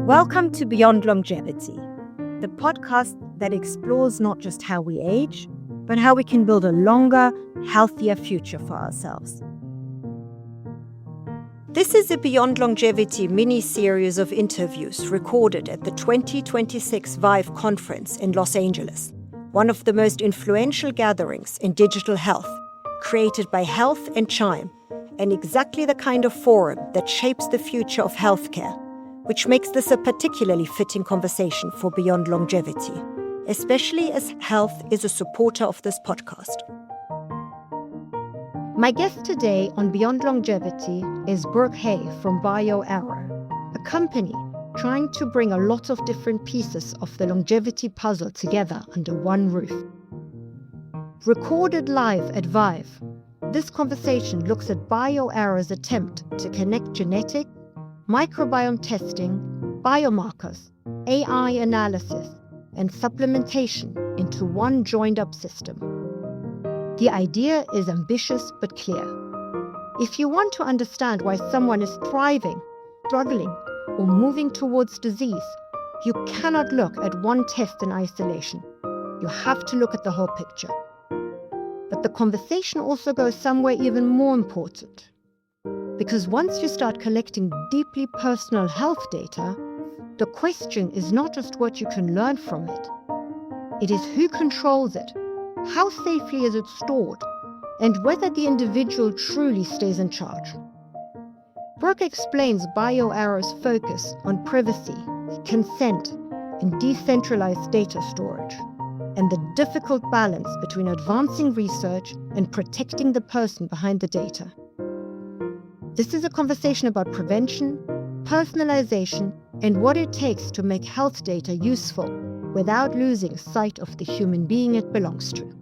Welcome to Beyond Longevity, the podcast that explores not just how we age, but how we can build a longer, healthier future for ourselves. This is a Beyond Longevity mini-series of interviews recorded at the 2026 ViVE conference in Los Angeles, one of the most influential gatherings in digital health, created by Health and Chime, and exactly the kind of forum that shapes the future of healthcare, which makes this a particularly fitting conversation for Beyond Longevity, especially as health is a supporter of this podcast. My guest today on Beyond Longevity is Brooke Hay from BioAro, a company trying to bring a lot of different pieces of the longevity puzzle together under one roof. Recorded live at ViVE, this conversation looks at BioAro's attempt to connect genetic, microbiome testing, biomarkers, AI analysis, and supplementation into one joined-up system. The idea is ambitious but clear. If you want to understand why someone is thriving, struggling, or moving towards disease, you cannot look at one test in isolation. You have to look at the whole picture. But the conversation also goes somewhere even more important. Because once you start collecting deeply personal health data, the question is not just what you can learn from it. It is who controls it, how safely is it stored, and whether the individual truly stays in charge. Brooke explains BioAro's focus on privacy, consent, and decentralized data storage, and the difficult balance between advancing research and protecting the person behind the data. This is a conversation about prevention, personalization, and what it takes to make health data useful without losing sight of the human being it belongs to.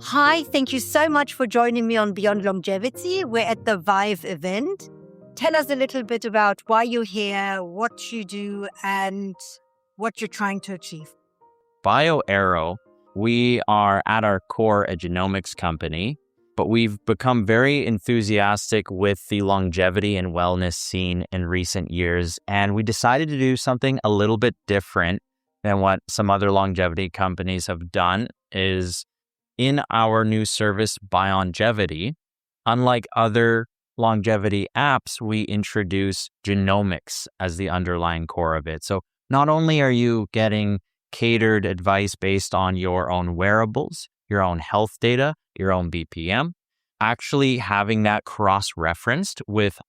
Hi, thank you so much for joining me on Beyond Longevity. We're at the ViVE event. Tell us a little bit about why you're here, what you do, and what you're trying to achieve. BioAro, we are at our core a genomics company, but we've become very enthusiastic with the longevity and wellness scene in recent years, and we decided to do something a little bit different than what some other longevity companies have done. Is in our new service, BioLongevity, unlike other longevity apps, we introduce genomics as the underlying core of it. So not only are you getting catered advice based on your own wearables, your own health data, your own BPM, actually having that cross-referenced with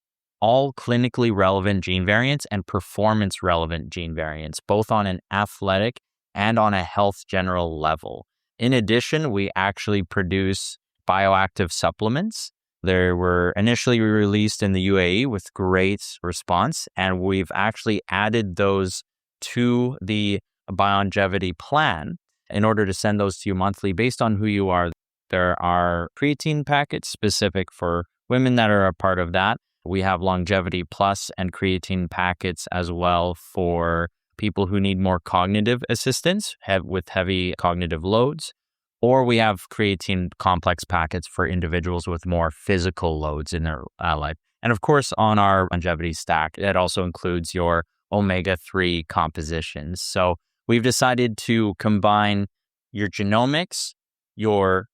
all clinically relevant gene variants and performance relevant gene variants, both on an athletic and on a health general level. In addition, we actually produce bioactive supplements. They were initially released in the UAE with great response, and we've actually added those to the BioLongevity plan in order to send those to you monthly based on who you are. There are creatine packets specific for women that are a part of that. We have Longevity Plus and creatine packets as well for people who need more cognitive assistance with heavy cognitive loads. Or we have creatine complex packets for individuals with more physical loads in their life. And of course, on our longevity stack, it also includes your omega-3 compositions. So we've decided to combine your genomics, your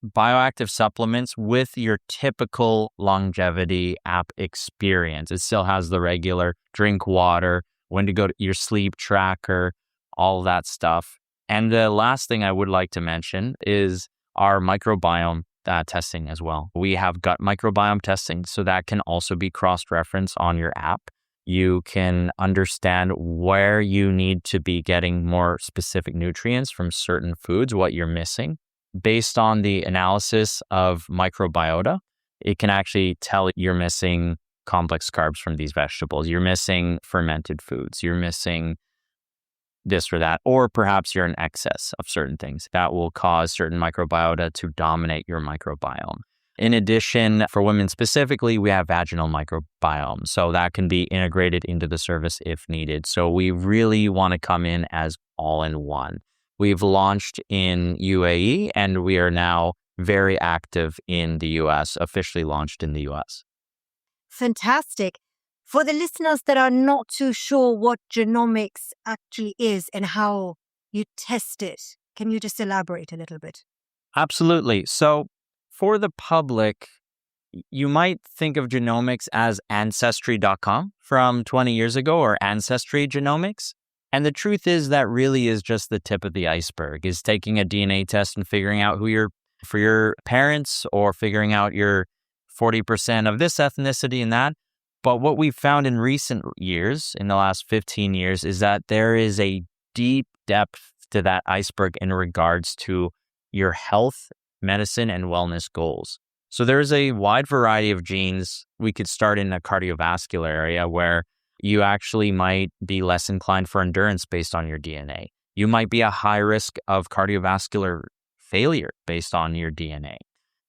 bioactive supplements with your typical longevity app experience. It still has the regular drink water, when to go to your sleep tracker, all that stuff. And the last thing I would like to mention is our microbiome testing as well. We have gut microbiome testing, so that can also be cross-referenced on your app. You can understand where you need to be getting more specific nutrients from certain foods, what you're missing. Based on the analysis of microbiota, it can actually tell you're missing complex carbs from these vegetables. You're missing fermented foods. You're missing this or that, or perhaps you're in excess of certain things. That will cause certain microbiota to dominate your microbiome. In addition, for women specifically, we have vaginal microbiome. So that can be integrated into the service if needed. So we really want to come in as all in one. We've launched in UAE and we are now very active in the US, officially launched in the US. Fantastic. For the listeners that are not too sure what genomics actually is and how you test it, can you just elaborate a little bit? Absolutely. So for the public, you might think of genomics as Ancestry.com from 20 years ago or Ancestry Genomics. And the truth is that really is just the tip of the iceberg, is taking a DNA test and figuring out for your parents, or figuring out your 40% of this ethnicity and that. But what we've found in recent years, in the last 15 years, is that there is a deep depth to that iceberg in regards to your health, medicine, and wellness goals. So there's a wide variety of genes. We could start in the cardiovascular area, where you actually might be less inclined for endurance based on your DNA. You might be a high risk of cardiovascular failure based on your DNA.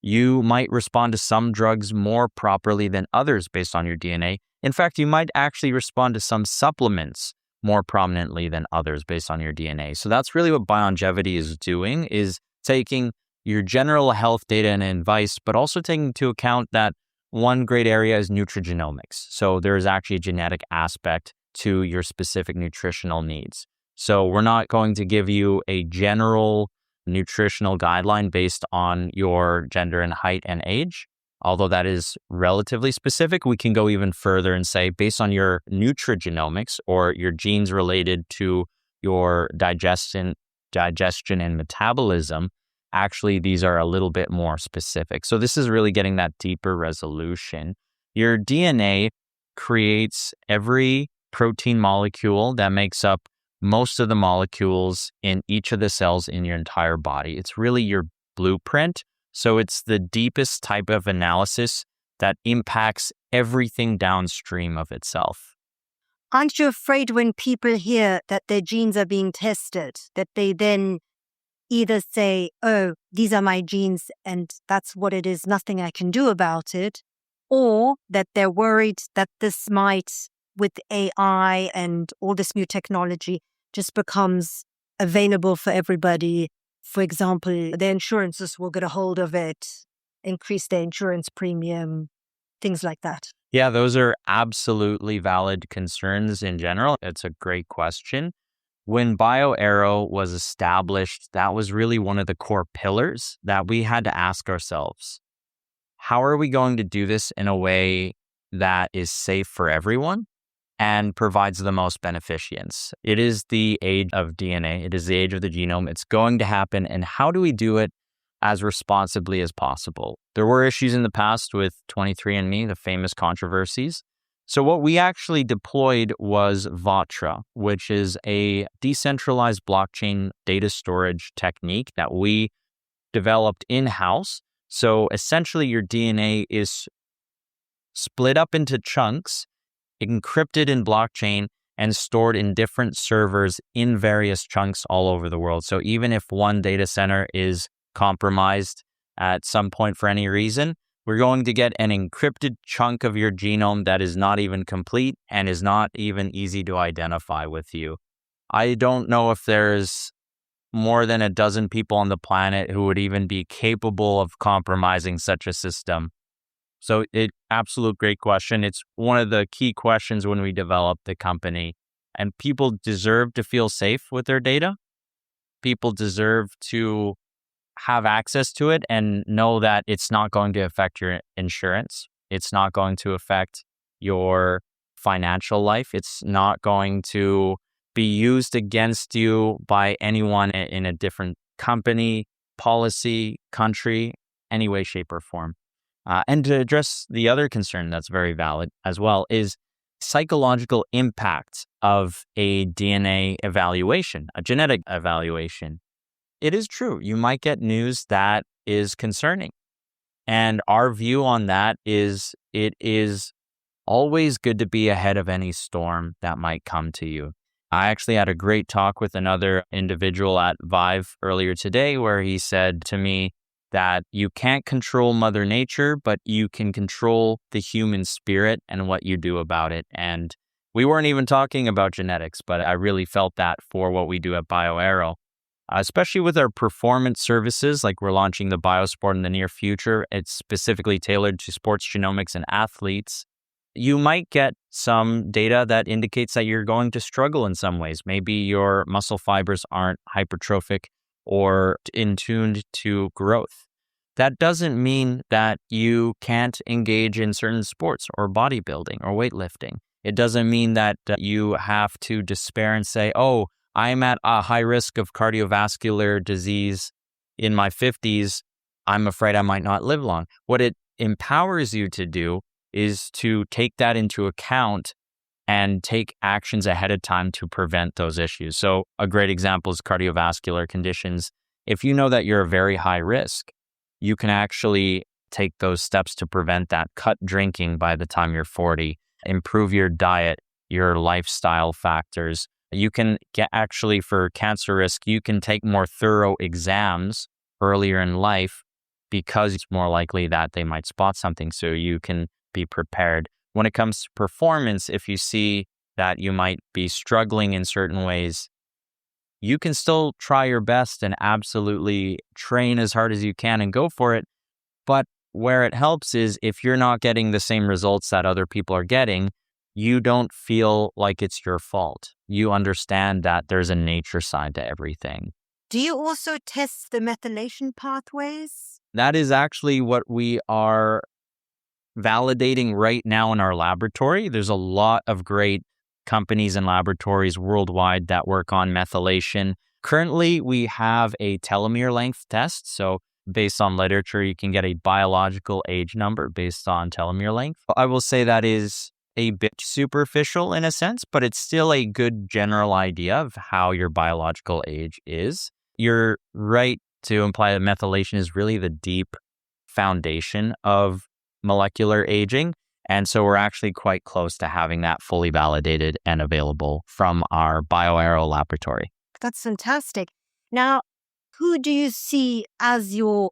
You might respond to some drugs more properly than others based on your DNA. In fact, you might actually respond to some supplements more prominently than others based on your DNA. So that's really what Longevity is doing, is taking your general health data and advice, but also taking into account that one great area is nutrigenomics. So there is actually a genetic aspect to your specific nutritional needs. So we're not going to give you a general nutritional guideline based on your gender and height and age. Although that is relatively specific, we can go even further and say, based on your nutrigenomics, or your genes related to your digestion and metabolism, actually, these are a little bit more specific. So this is really getting that deeper resolution. Your DNA creates every protein molecule that makes up most of the molecules in each of the cells in your entire body. It's really your blueprint. So it's the deepest type of analysis that impacts everything downstream of itself. Aren't you afraid when people hear that their genes are being tested, that they then either say, oh, these are my genes and that's what it is, nothing I can do about it, or that they're worried that this might, with AI and all this new technology, just becomes available for everybody? For example, the insurances will get a hold of it, increase their insurance premium, things like that. Yeah, those are absolutely valid concerns in general. It's a great question. When BioAro was established, that was really one of the core pillars that we had to ask ourselves. How are we going to do this in a way that is safe for everyone and provides the most beneficence? It is the age of DNA. It is the age of the genome. It's going to happen. And how do we do it as responsibly as possible? There were issues in the past with 23andMe, the famous controversies. So what we actually deployed was Vatra, which is a decentralized blockchain data storage technique that we developed in-house. So essentially your DNA is split up into chunks, encrypted in blockchain, and stored in different servers in various chunks all over the world. So even if one data center is compromised at some point for any reason, we're going to get an encrypted chunk of your genome that is not even complete and is not even easy to identify with you. I don't know if there's more than a dozen people on the planet who would even be capable of compromising such a system. So absolute great question. It's one of the key questions when we developed the company. And people deserve to feel safe with their data. People deserve to have access to it and know that it's not going to affect your insurance. It's not going to affect your financial life. It's not going to be used against you by anyone in a different company, policy, country, any way, shape, or form. And to address the other concern that's very valid as well is psychological impact of a DNA evaluation, a genetic evaluation. It is true. You might get news that is concerning. And our view on that is it is always good to be ahead of any storm that might come to you. I actually had a great talk with another individual at ViVE earlier today where he said to me that you can't control Mother Nature, but you can control the human spirit and what you do about it. And we weren't even talking about genetics, but I really felt that for what we do at BioAro. Especially with our performance services, like we're launching the BioSport in the near future. It's specifically tailored to sports genomics and athletes. You might get some data that indicates that you're going to struggle in some ways. Maybe your muscle fibers aren't hypertrophic or in tuned to growth. That doesn't mean that you can't engage in certain sports or bodybuilding or weightlifting. It doesn't mean that you have to despair and say, oh, I'm at a high risk of cardiovascular disease in my 50s. I'm afraid I might not live long. What it empowers you to do is to take that into account and take actions ahead of time to prevent those issues. So a great example is cardiovascular conditions. If you know that you're a very high risk, you can actually take those steps to prevent that. Cut drinking by the time you're 40, improve your diet, your lifestyle factors. You can get actually for cancer risk, you can take more thorough exams earlier in life because it's more likely that they might spot something. So you can be prepared. When it comes to performance, if you see that you might be struggling in certain ways, you can still try your best and absolutely train as hard as you can and go for it. But where it helps is if you're not getting the same results that other people are getting, you don't feel like it's your fault. You understand that there's a nature side to everything. Do you also test the methylation pathways? That is actually what we are validating right now in our laboratory. There's a lot of great companies and laboratories worldwide that work on methylation. Currently, we have a telomere length test. So based on literature, you can get a biological age number based on telomere length. I will say that is a bit superficial in a sense, but it's still a good general idea of how your biological age is. You're right to imply that methylation is really the deep foundation of molecular aging. And so we're actually quite close to having that fully validated and available from our BioAro laboratory. That's fantastic. Now, who do you see as your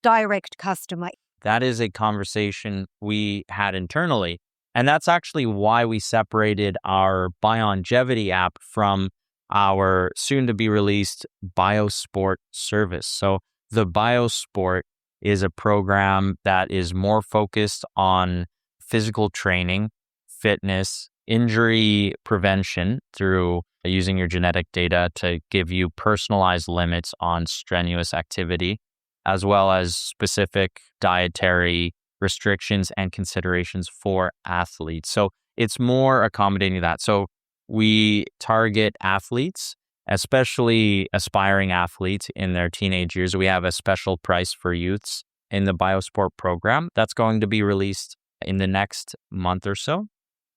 direct customer? That is a conversation we had internally. And that's actually why we separated our Longevity app from our soon-to-be released BioSport service. So the BioSport is a program that is more focused on physical training, fitness, injury prevention through using your genetic data to give you personalized limits on strenuous activity, as well as specific dietary restrictions and considerations for athletes. So it's more accommodating that. So we target athletes, especially aspiring athletes in their teenage years. We have a special price for youths in the BioSport program that's going to be released in the next month or so.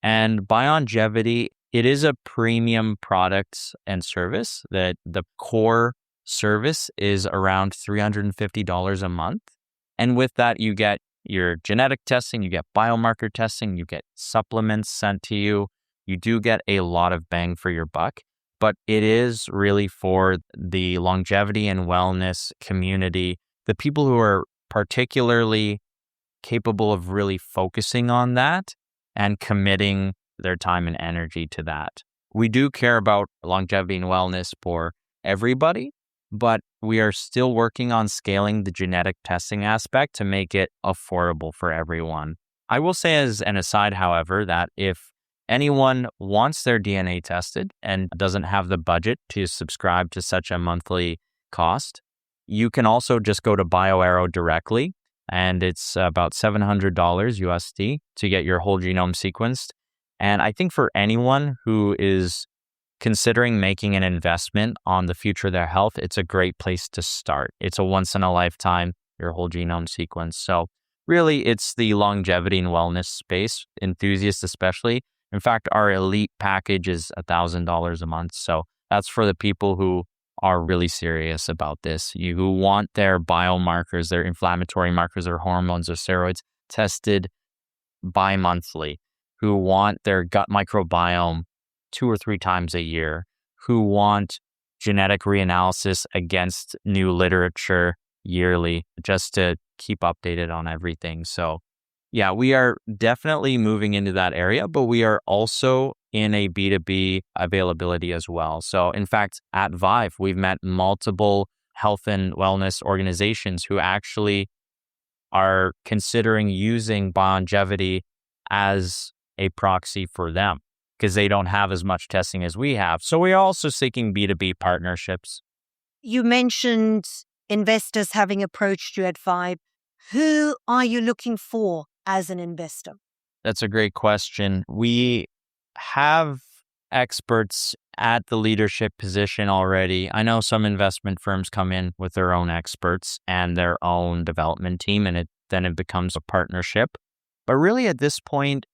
And Longevity, it is a premium product and service that the core service is around $350 a month. And with that, you get your genetic testing, you get biomarker testing, you get supplements sent to you. You do get a lot of bang for your buck, but it is really for the longevity and wellness community, the people who are particularly capable of really focusing on that and committing their time and energy to that. We do care about longevity and wellness for everybody, but we are still working on scaling the genetic testing aspect to make it affordable for everyone. I will say as an aside, however, that if anyone wants their DNA tested and doesn't have the budget to subscribe to such a monthly cost, you can also just go to BioAro directly, and it's about $700 USD to get your whole genome sequenced. And I think for anyone who is considering making an investment on the future of their health, it's a great place to start. It's a once in a lifetime, your whole genome sequence. So really, it's the longevity and wellness space, enthusiasts especially. In fact, our elite package is $1,000 a month. So that's for the people who are really serious about this, who want their biomarkers, their inflammatory markers, their hormones or steroids tested bi-monthly, who want their gut microbiome 2 or 3 times a year, who want genetic reanalysis against new literature yearly, just to keep updated on everything. So yeah, we are definitely moving into that area, but we are also in a B2B availability as well. So in fact, at ViVE, we've met multiple health and wellness organizations who actually are considering using longevity as a proxy for them because they don't have as much testing as we have. So we're also seeking B2B partnerships. You mentioned investors having approached you at ViVE. Who are you looking for as an investor? That's a great question. We have experts at the leadership position already. I know some investment firms come in with their own experts and their own development team, and then it becomes a partnership. But really at this point,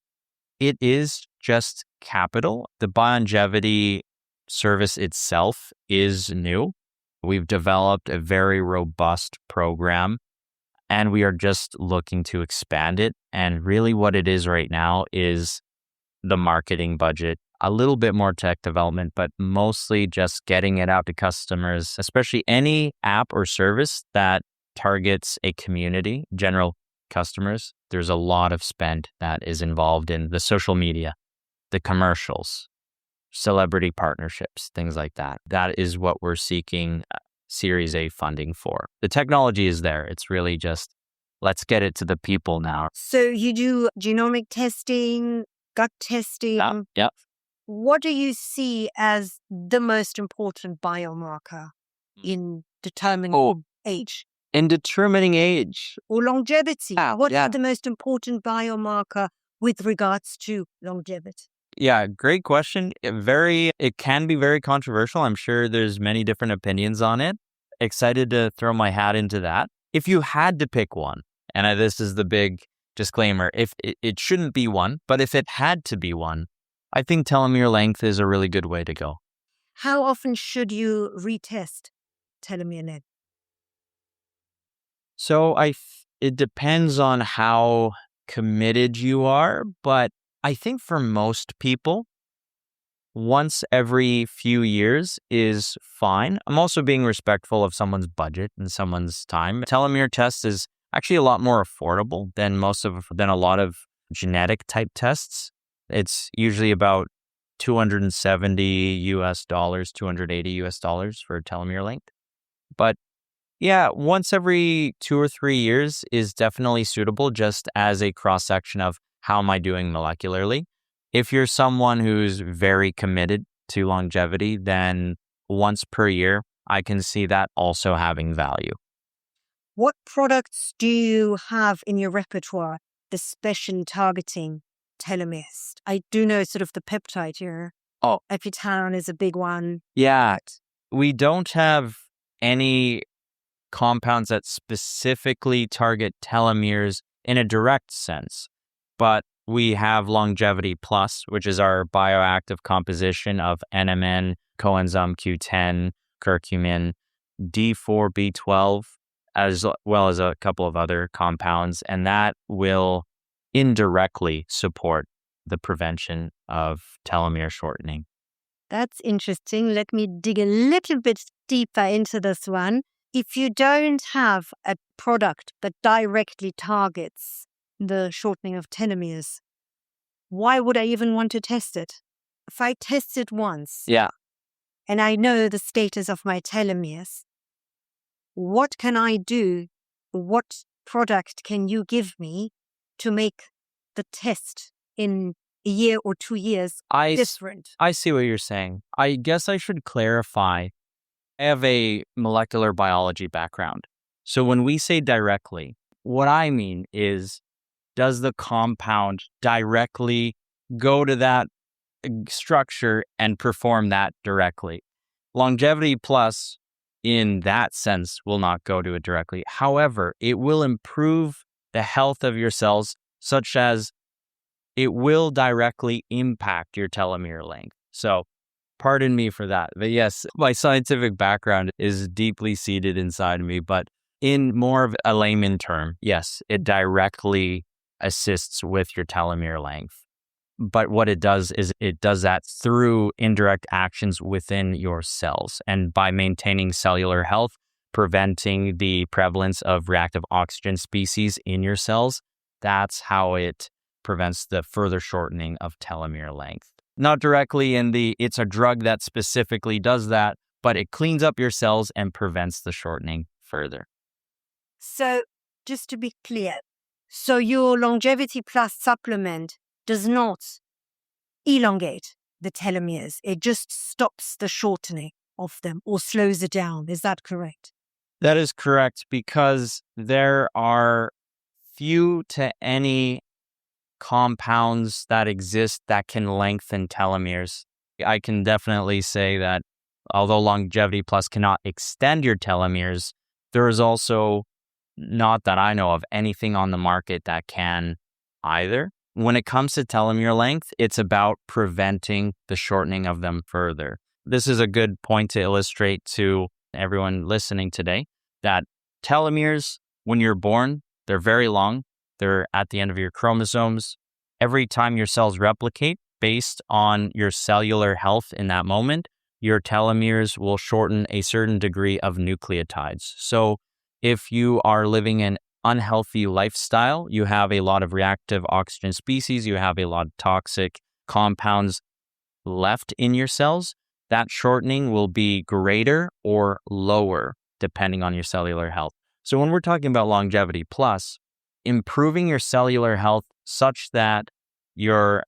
it is just capital. The Biolongevity service itself is new. We've developed a very robust program, and we are just looking to expand it. And really what it is right now is the marketing budget, a little bit more tech development, but mostly just getting it out to customers, especially any app or service that targets a community, general customers. There's a lot of spend that is involved in the social media, the commercials, celebrity partnerships, things like that. That is what we're seeking Series A funding for. The technology is there. It's really just, let's get it to the people now. So you do genomic testing, gut testing. Yeah. What do you see as the most important biomarker in determining age? In determining age. Or longevity? What's the most important biomarker with regards to longevity? Yeah, great question. It can be very controversial. I'm sure there's many different opinions on it. Excited to throw my hat into that. If you had to pick one, and this is the big disclaimer, if it shouldn't be one, but if it had to be one, I think telomere length is a really good way to go. How often should you retest telomere length? So it depends on how committed you are, but I think for most people, once every few years is fine. I'm also being respectful of someone's budget and someone's time. Telomere test is actually a lot more affordable than a lot of genetic type tests. It's usually about $270 US, $280 US for telomere length. But yeah, once every 2 or 3 years is definitely suitable just as a cross-section of how am I doing molecularly. If you're someone who's very committed to longevity, then once per year, I can see that also having value. What products do you have in your repertoire, especially targeting telomeres? I do know sort of the peptide here. Epitan is a big one. Yeah, we don't have any compounds that specifically target telomeres in a direct sense, but we have Longevity Plus, which is our bioactive composition of NMN, coenzyme Q10, curcumin, D4B12, as well as a couple of other compounds, and that will indirectly support the prevention of telomere shortening. That's interesting. Let me dig a little bit deeper into this one. If you don't have a product that directly targets the shortening of telomeres, why would I even want to test it? If I test it once, and I know the status of my telomeres, what can I do? What product can you give me to make the test in a year or 2 years different? I see what you're saying. I guess I should clarify. I have a molecular biology background. So when we say directly, what I mean is, does the compound directly go to that structure and perform that directly? Longevity Plus, in that sense, will not go to it directly. However, it will improve the health of your cells, such as it will directly impact your telomere length. So pardon me for that. But yes, my scientific background is deeply seated inside me. But in more of a layman term, yes, it directly assists with your telomere length. But what it does is it does that through indirect actions within your cells. And by maintaining cellular health, preventing the prevalence of reactive oxygen species in your cells, that's how it prevents the further shortening of telomere length. Not directly it's a drug that specifically does that, but it cleans up your cells and prevents the shortening further. So just to be clear, so your Longevity Plus supplement does not elongate the telomeres. It just stops the shortening of them or slows it down. Is that correct? That is correct, because there are few to any compounds that exist that can lengthen telomeres. I can definitely say that although Longevity Plus cannot extend your telomeres, there is also, not that I know of, anything on the market that can either. When it comes to telomere length, it's about preventing the shortening of them further. This is a good point to illustrate to everyone listening today that telomeres, when you're born, they're very long. They're at the end of your chromosomes. Every time your cells replicate, based on your cellular health in that moment, your telomeres will shorten a certain degree of nucleotides. So if you are living an unhealthy lifestyle, you have a lot of reactive oxygen species, you have a lot of toxic compounds left in your cells, that shortening will be greater or lower depending on your cellular health. So when we're talking about Longevity Plus, improving your cellular health such that your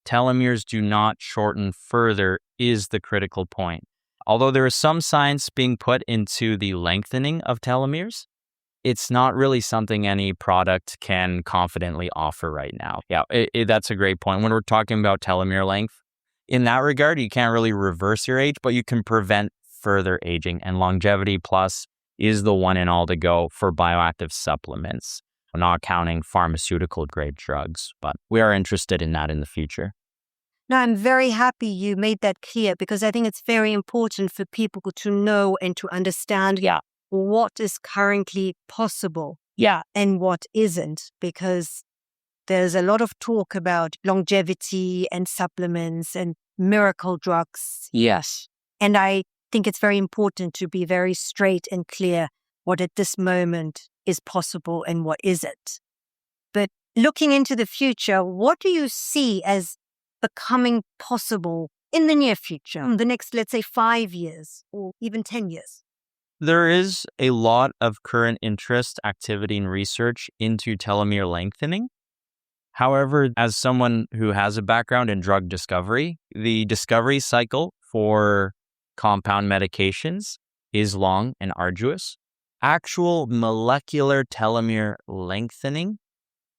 telomeres do not shorten further is the critical point. Although there is some science being put into the lengthening of telomeres, it's not really something any product can confidently offer right now. Yeah, that's a great point. When we're talking about telomere length, in that regard, you can't really reverse your age, but you can prevent further aging. And Longevity Plus is the one and all to go for bioactive supplements, not counting pharmaceutical grade drugs. But we are interested in that in the future. Now, I'm very happy you made that clear, because I think it's very important for people to know and to understand what is currently possible and what isn't, because there's a lot of talk about longevity and supplements and miracle drugs. Yes. And I think it's very important to be very straight and clear what at this moment is possible and what isn't. But looking into the future, what do you see as becoming possible in the near future, the next, let's say, 5 years or even 10 years? There is a lot of current interest, activity, and research into telomere lengthening. However, as someone who has a background in drug discovery, the discovery cycle for compound medications is long and arduous. Actual molecular telomere lengthening,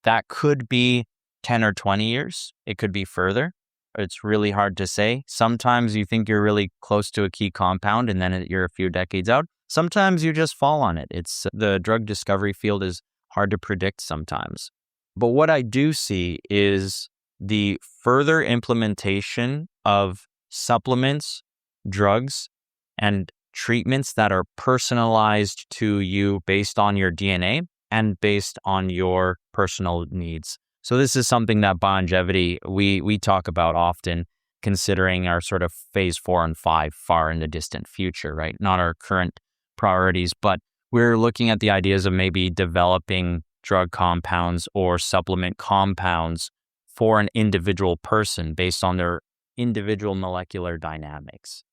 that could be 10 or 20 years. It could be further. It's really hard to say. Sometimes you think you're really close to a key compound and then you're a few decades out. Sometimes you just fall on it. The drug discovery field is hard to predict sometimes. But what I do see is the further implementation of supplements, drugs, and treatments that are personalized to you based on your DNA and based on your personal needs. So this is something that Longevity we talk about often, considering our sort of phase 4 and 5 far in the distant future, right? Not our current priorities, but we're looking at the ideas of maybe developing drug compounds or supplement compounds for an individual person based on their individual molecular dynamics.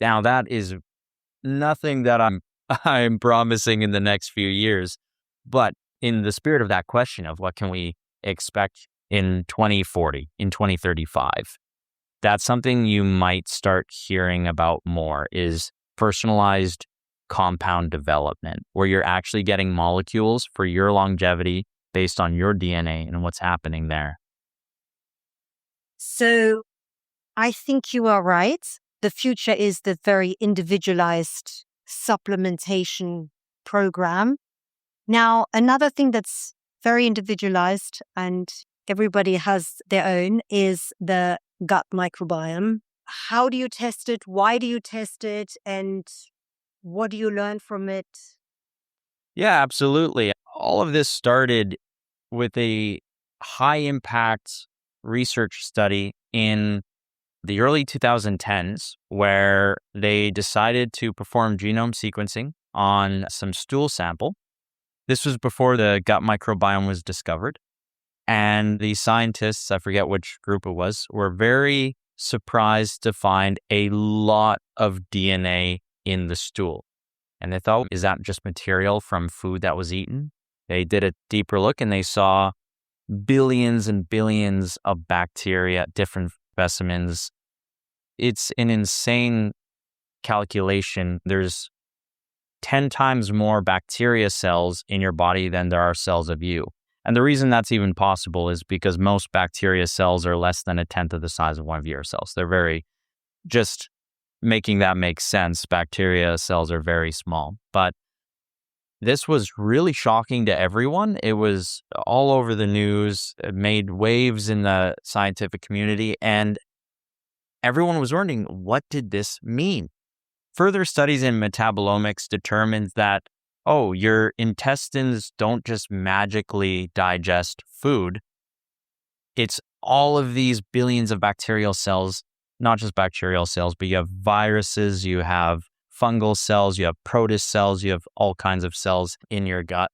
Now, that is nothing that I'm promising in the next few years, but in the spirit of that question of what can we expect in 2040, in 2035, that's something you might start hearing about more, is personalized compound development, where you're actually getting molecules for your longevity based on your DNA and what's happening there. So I think you are right. The future is the very individualized supplementation program. Now, another thing that's very individualized and everybody has their own is the gut microbiome. How do you test it? Why do you test it? And what do you learn from it? Yeah, absolutely. All of this started with a high impact research study in the early 2010s, where they decided to perform genome sequencing on some stool sample. This was before the gut microbiome was discovered. And the scientists, I forget which group it was, were very surprised to find a lot of DNA in the stool. And they thought, is that just material from food that was eaten? They did a deeper look and they saw billions and billions of bacteria, different specimens. It's an insane calculation. There's 10 times more bacteria cells in your body than there are cells of you. And the reason that's even possible is because most bacteria cells are less than a tenth of the size of one of your cells. They're very, just making that make sense, bacteria cells are very small. But this was really shocking to everyone. It was all over the news. It made waves in the scientific community, and everyone was wondering, what did this mean? Further studies in metabolomics determined that, your intestines don't just magically digest food. It's all of these billions of bacterial cells, not just bacterial cells, but you have viruses, you have fungal cells, you have protist cells, you have all kinds of cells in your gut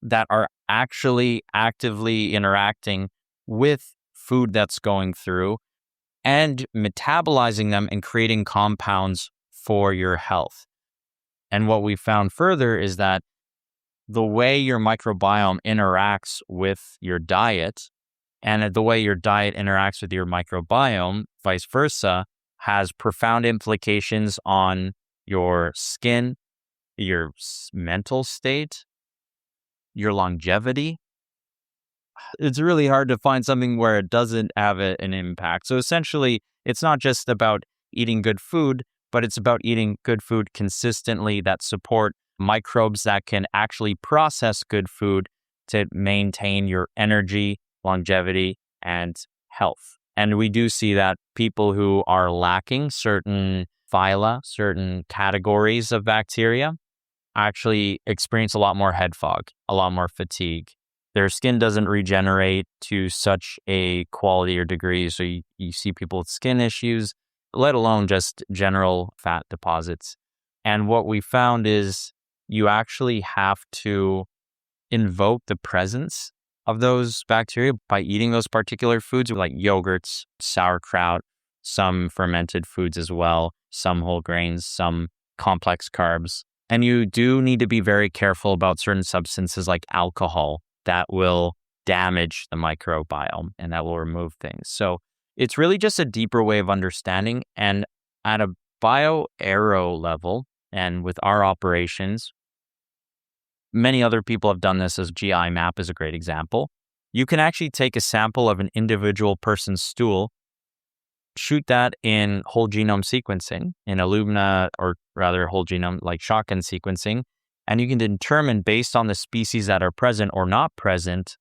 that are actually actively interacting with food that's going through and metabolizing them and creating compounds for your health. And what we found further is that the way your microbiome interacts with your diet and the way your diet interacts with your microbiome, vice versa, has profound implications on your skin, your mental state, your longevity. It's really hard to find something where it doesn't have an impact. So essentially, it's not just about eating good food, but it's about eating good food consistently that support microbes that can actually process good food to maintain your energy, longevity, and health. And we do see that people who are lacking certain phyla, certain categories of bacteria, actually experience a lot more head fog, a lot more fatigue. Their skin doesn't regenerate to such a quality or degree. So you see people with skin issues, let alone just general fat deposits. And what we found is you actually have to invoke the presence of those bacteria by eating those particular foods like yogurts, sauerkraut, some fermented foods as well, some whole grains, some complex carbs. And you do need to be very careful about certain substances like alcohol that will damage the microbiome and that will remove things. So it's really just a deeper way of understanding. And at a BioAro level and with our operations, many other people have done this, as GI map is a great example. You can actually take a sample of an individual person's stool, shoot that in whole genome sequencing, in Illumina, or rather whole genome like shotgun sequencing, and you can determine based on the species that are present or not present,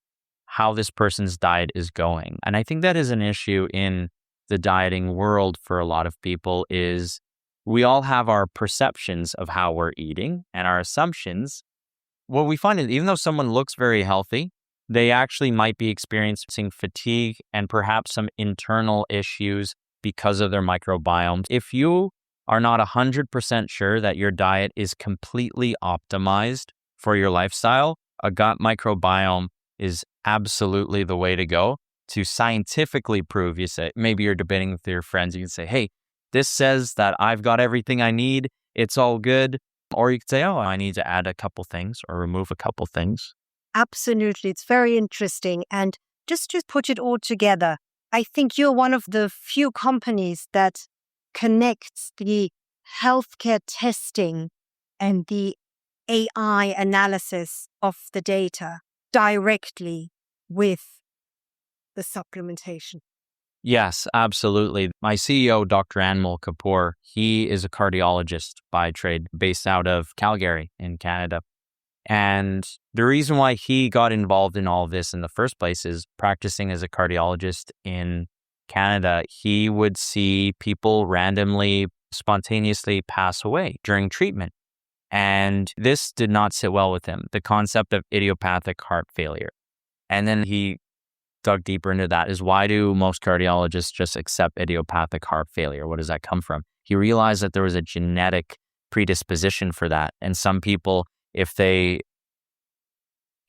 how this person's diet is going. And I think that is an issue in the dieting world for a lot of people is we all have our perceptions of how we're eating and our assumptions. What we find is even though someone looks very healthy, they actually might be experiencing fatigue and perhaps some internal issues because of their microbiome. If you are not 100% sure that your diet is completely optimized for your lifestyle, a gut microbiome is absolutely the way to go to scientifically prove. You say, maybe you're debating with your friends, you can say, hey, this says that I've got everything I need, it's all good. Or you could say, I need to add a couple things or remove a couple things. Absolutely. It's very interesting. And just to put it all together, I think you're one of the few companies that connects the healthcare testing and the AI analysis of the data directly with the supplementation. Yes, absolutely. My CEO, Dr. Anmol Kapoor, he is a cardiologist by trade based out of Calgary in Canada. And the reason why he got involved in all of this in the first place is practicing as a cardiologist in Canada. He would see people randomly, spontaneously pass away during treatment. And this did not sit well with him, the concept of idiopathic heart failure. And then he dug deeper into that is why do most cardiologists just accept idiopathic heart failure? What does that come from? He realized that there was a genetic predisposition for that. And some people, if they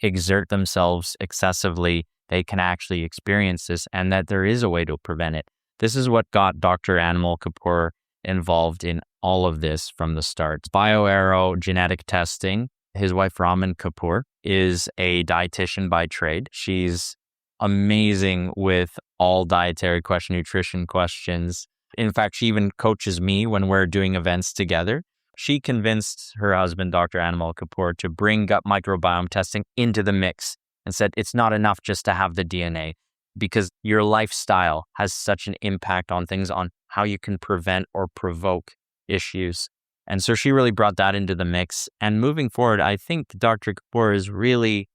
exert themselves excessively, they can actually experience this and that there is a way to prevent it. This is what got Dr. Anmol Kapoor involved in all of this from the start. BioAro genetic testing. His wife, Raman Kapoor, is a dietitian by trade. She's amazing with all dietary nutrition questions. In fact, she even coaches me when we're doing events together. She convinced her husband, Dr. Animal Kapoor, to bring gut microbiome testing into the mix and said it's not enough just to have the DNA because your lifestyle has such an impact on things, on how you can prevent or provoke issues. And so she really brought that into the mix. And moving forward, I think Dr. Kapoor is really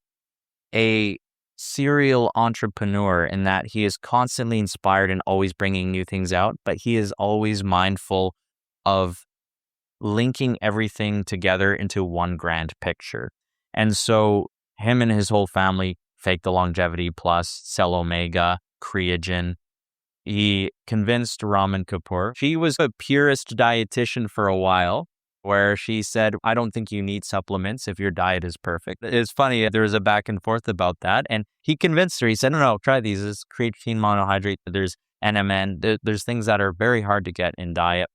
a serial entrepreneur in that he is constantly inspired and always bringing new things out, but he is always mindful of linking everything together into one grand picture. And so him and his whole family fake the Longevity Plus, Cell Omega, Creatine. He convinced Raman Kapoor. She was a purist dietitian for a while, where she said, I don't think you need supplements if your diet is perfect. It's funny, there was a back and forth about that. And he convinced her. He said, no, try these. There's creatine monohydrate. There's NMN. There's things that are very hard to get in diet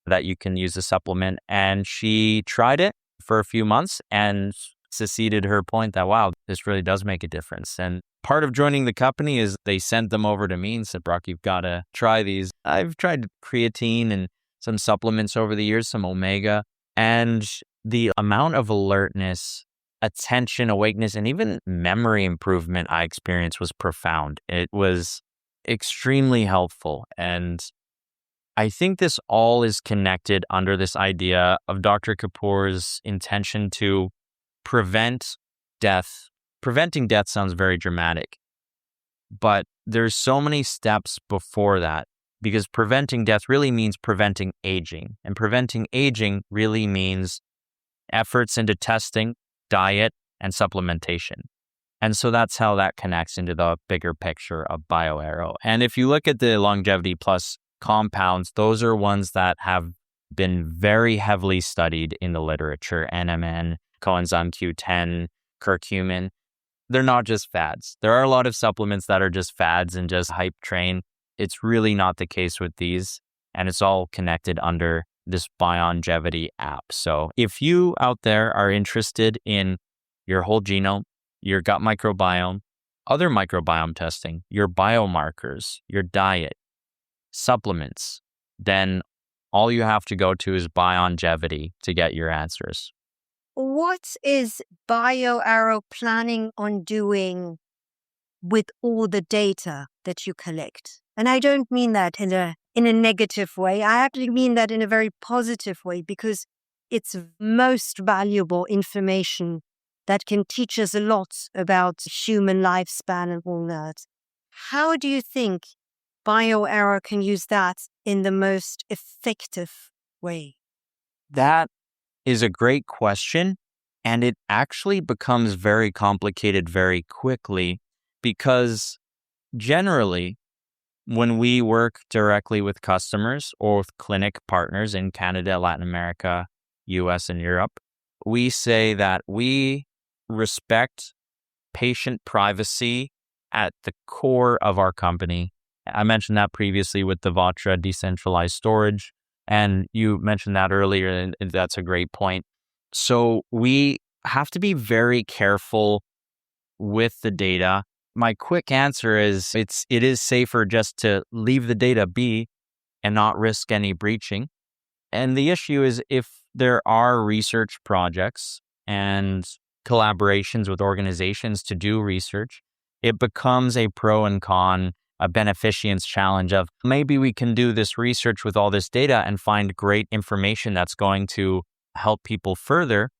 that you can use a supplement. And she tried it for a few months and succeeded her point that, wow, this really does make a difference. And part of joining the company is they sent them over to me and said, Brock, you've got to try these. I've tried creatine and some supplements over the years, some omega, and the amount of alertness, attention, awakeness, and even memory improvement I experienced was profound. It was extremely helpful. And I think this all is connected under this idea of Dr. Kapoor's intention to prevent death. Preventing death sounds very dramatic, but there's so many steps before that, because preventing death really means preventing aging. And preventing aging really means efforts into testing, diet, and supplementation. And so that's how that connects into the bigger picture of BioAro. And if you look at the Longevity Plus compounds, those are ones that have been very heavily studied in the literature. NMN, coenzyme Q10, curcumin. They're not just fads. There are a lot of supplements that are just fads and just hype train. It's really not the case with these. And it's all connected under this Longevity app. So if you out there are interested in your whole genome, your gut microbiome, other microbiome testing, your biomarkers, your diet, supplements, then all you have to go to is Longevity to get your answers. What is BioAro planning on doing with all the data that you collect? And I don't mean that in a negative way. I actually mean that in a very positive way, because it's most valuable information that can teach us a lot about human lifespan and all that. How do you think BioAro can use that in the most effective way? That is a great question. And it actually becomes very complicated very quickly, because generally, when we work directly with customers or with clinic partners in Canada, Latin America, US, and Europe, we say that we respect patient privacy at the core of our company. I mentioned that previously with the Vatra decentralized storage, and you mentioned that earlier, and that's a great point. So we have to be very careful with the data. My quick answer is it is safer just to leave the data be and not risk any breaching. And the issue is, if there are research projects and collaborations with organizations to do research, it becomes a pro and con, a beneficence challenge of maybe we can do this research with all this data and find great information that's going to help people further.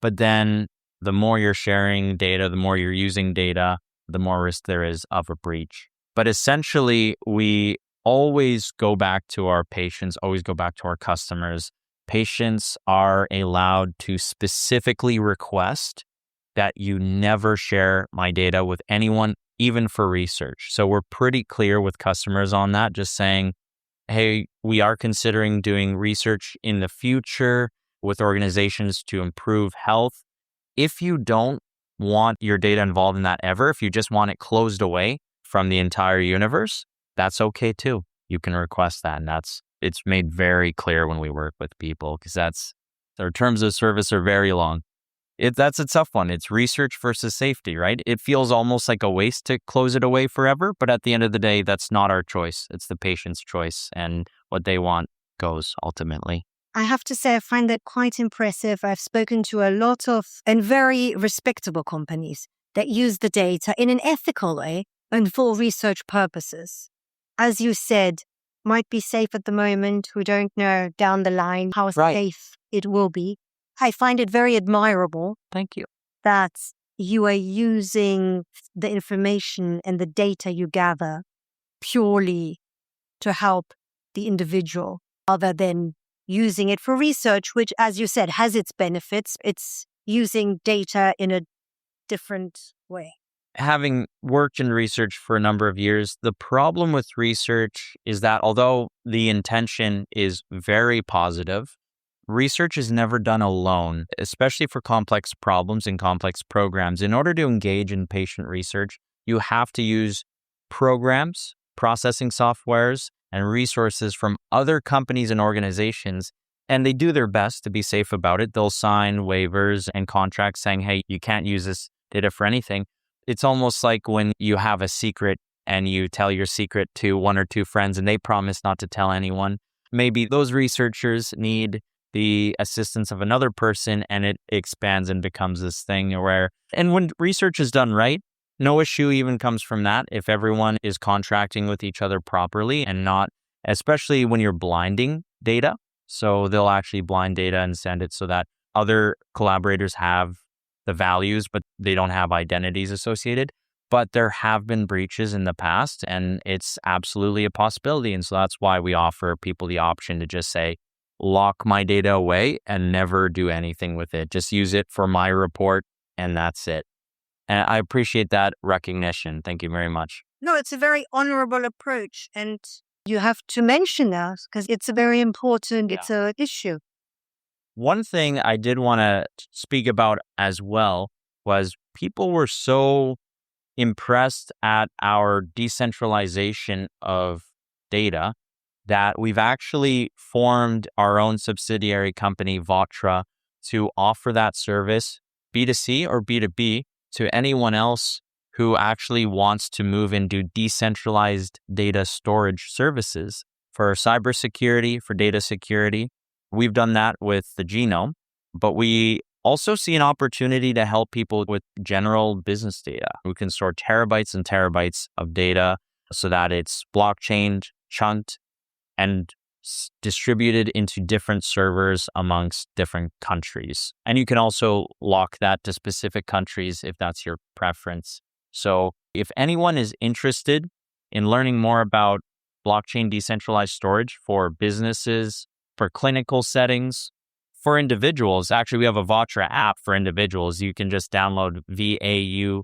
But then the more you're sharing data, the more you're using data, the more risk there is of a breach. But essentially, we always go back to our patients, always go back to our customers. Patients are allowed to specifically request that you never share my data with anyone, even for research. So we're pretty clear with customers on that, just saying, hey, we are considering doing research in the future with organizations to improve health. If you don't want your data involved in that ever, if you just want it closed away from the entire universe, that's okay too. You can request that. And it's made very clear when we work with people, because our terms of service are very long. That's a tough one. It's research versus safety, right? It feels almost like a waste to close it away forever, but at the end of the day, that's not our choice. It's the patient's choice, and what they want goes ultimately. I have to say, I find that quite impressive. I've spoken to a lot of and very respectable companies that use the data in an ethical way and for research purposes. As you said, might be safe at the moment. We don't know down the line how safe it will be. I find it very admirable. Thank you. That you are using the information and the data you gather purely to help the individual, other than using it for research, which, as you said, has its benefits. It's using data in a different way. Having worked in research for a number of years, the problem with research is that although the intention is very positive, research is never done alone, especially for complex problems and complex programs. In order to engage in patient research, you have to use programs, processing softwares, and resources from other companies and organizations. And they do their best to be safe about it. They'll sign waivers and contracts saying, hey, you can't use this data for anything. It's almost like when you have a secret and you tell your secret to one or two friends and they promise not to tell anyone. Maybe those researchers need the assistance of another person and it expands and becomes this thing and when research is done right, no issue even comes from that if everyone is contracting with each other properly and not, especially when you're blinding data. So they'll actually blind data and send it so that other collaborators have the values, but they don't have identities associated. But there have been breaches in the past, and it's absolutely a possibility. And so that's why we offer people the option to just say, lock my data away and never do anything with it. Just use it for my report, and that's it. And I appreciate that recognition. Thank you very much. No, it's a very honorable approach. And you have to mention that because it's a very important, it's an issue. One thing I did want to speak about as well was people were so impressed at our decentralization of data that we've actually formed our own subsidiary company, Vatra, to offer that service, B2C or B2B, to anyone else who actually wants to move into decentralized data storage services for cybersecurity, for data security. We've done that with the genome, but we also see an opportunity to help people with general business data. We can store terabytes and terabytes of data so that it's blockchain, chunked, and distributed into different servers amongst different countries. And you can also lock that to specific countries if that's your preference. So if anyone is interested in learning more about blockchain decentralized storage for businesses, for clinical settings, for individuals, actually we have a Vatra app for individuals. You can just download VAUTRA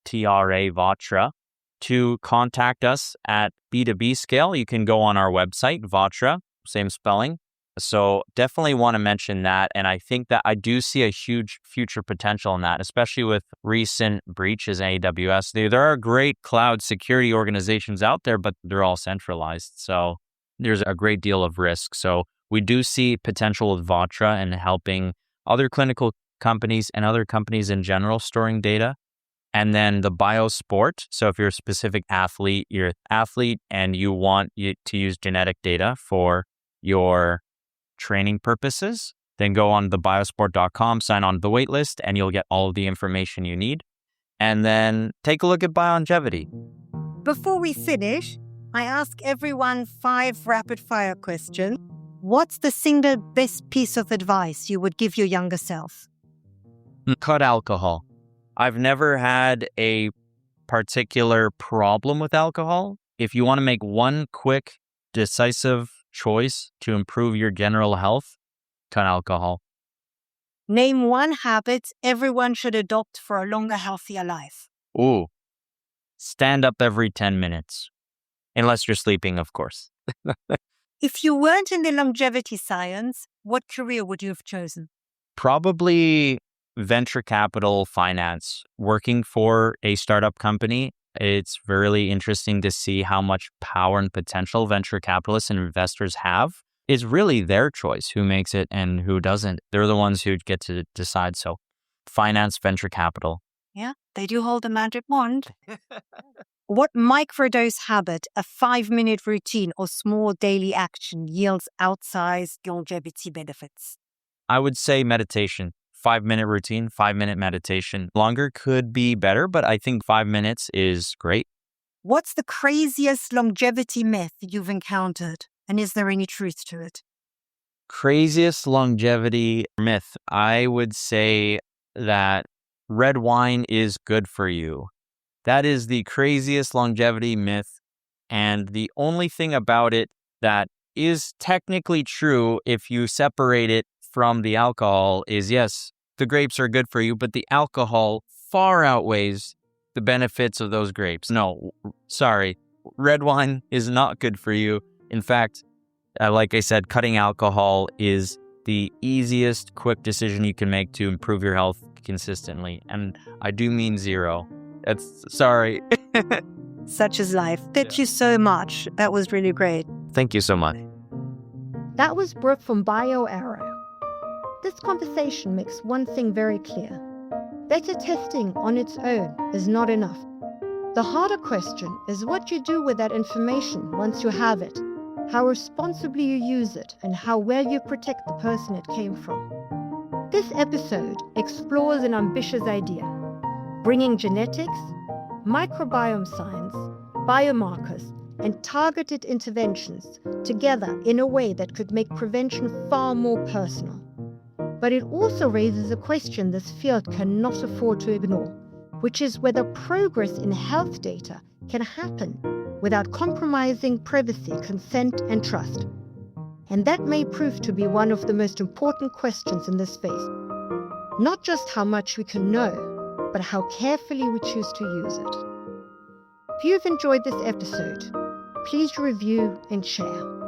Vatra. To contact us at B2B scale, you can go on our website, Vatra, same spelling. So definitely want to mention that. And I think that I do see a huge future potential in that, especially with recent breaches in AWS. There are great cloud security organizations out there, but they're all centralized. So there's a great deal of risk. So we do see potential with Vatra and helping other clinical companies and other companies in general storing data. And then the biosport. So if you're a specific athlete, you're an athlete and you want to use genetic data for your training purposes, then go on thebiosport.com, sign on the wait list, and you'll get all of the information you need. And then take a look at BioLongevity. Before we finish, I ask everyone 5 rapid fire questions. What's the single best piece of advice you would give your younger self? Cut alcohol. I've never had a particular problem with alcohol. If you want to make one quick, decisive choice to improve your general health, cut alcohol. Name one habit everyone should adopt for a longer, healthier life. Ooh. Stand up every 10 minutes. Unless you're sleeping, of course. If you weren't in the longevity science, what career would you have chosen? Probably venture capital finance, working for a startup company. It's really interesting to see how much power and potential venture capitalists and investors have. It's really their choice who makes it and who doesn't. They're the ones who get to decide. So finance venture capital. Yeah, they do hold a magic wand. What microdose habit, a 5-minute routine, or small daily action yields outsized longevity benefits? I would say meditation. 5-minute routine, 5-minute meditation. Longer could be better, but I think 5 minutes is great. What's the craziest longevity myth you've encountered? And is there any truth to it? Craziest longevity myth. I would say that red wine is good for you. That is the craziest longevity myth. And the only thing about it that is technically true if you separate it from the alcohol is, yes, the grapes are good for you, but the alcohol far outweighs the benefits of those grapes. No, sorry, red wine is not good for you. In fact, like I said, cutting alcohol is the easiest, quick decision you can make to improve your health consistently. And I do mean zero. Sorry. Such is life. Thank you so much. That was really great. Thank you so much. That was Brooke from BioAro. This conversation makes one thing very clear. Beta testing on its own is not enough. The harder question is what you do with that information once you have it, how responsibly you use it, and how well you protect the person it came from. This episode explores an ambitious idea, bringing genetics, microbiome science, biomarkers, and targeted interventions together in a way that could make prevention far more personal. But it also raises a question this field cannot afford to ignore, which is whether progress in health data can happen without compromising privacy, consent, and trust. And that may prove to be one of the most important questions in this space. Not just how much we can know, but how carefully we choose to use it. If you've enjoyed this episode, please review and share.